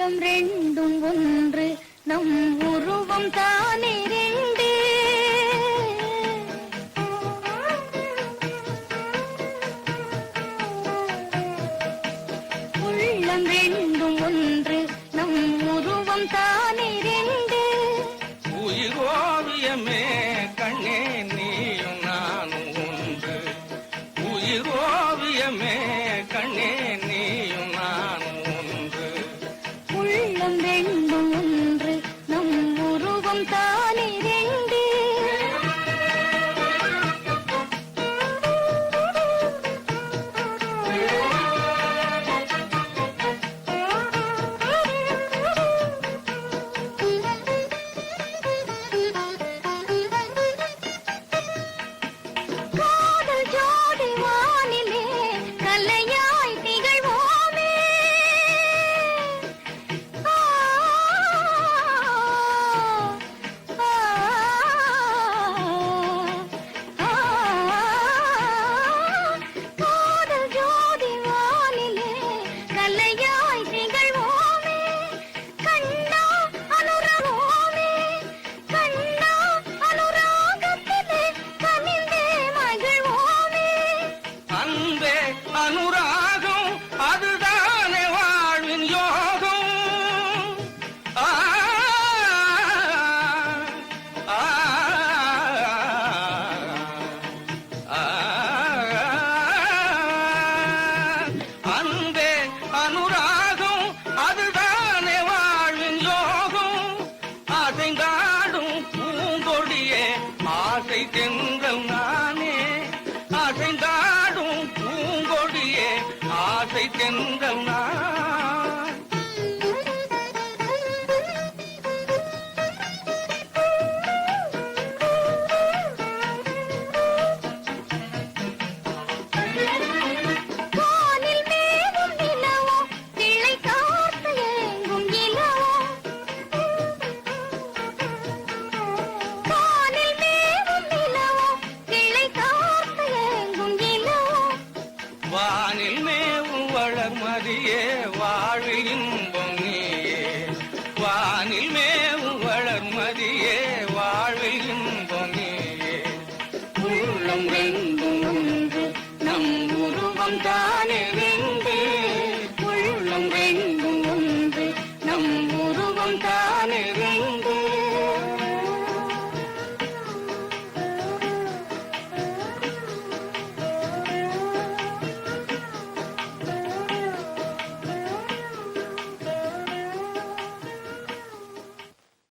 உள்ளம் ரெண்டும் ஒன்று நம் உருவம் தானே ரெண்டு உள்ளம் ரெண்டும் ஒன்று நம் உருவம் தானே ரெண்டு உயிரோவியமே கண்ணே நீயும் நானும் ஒன்று உயிரோவியமே கண்ணே நீயும் நானும் ஒன்று உள்ளம் ரெண்டும் ஒன்று நம் உருவம் தானே ரெண்டு அனுராகம் அதுதானே வாழ்வின் யோகம் அன்பே அனுராகம் அதுதானே வாழ்வின் யோகம் அசைந்தாடும் பூங்கொடியே ஆசை தென்றல் நானே அசைந்தாடும் பூங்கொடியே ஆசை தென்றல் நான் வானில் மேவும் வளர்மதியே வாழ்வு இன்பம் நீயே வானில் மேவும் வளர்மதியே வாழ்வு இன்பம் நீயே உள்ளம் ரெண்டும் ஒன்று நம் உருவம் தானே ரெண்டு உள்ளம் ரெண்டும் ஒன்று நம் உருவம் தானே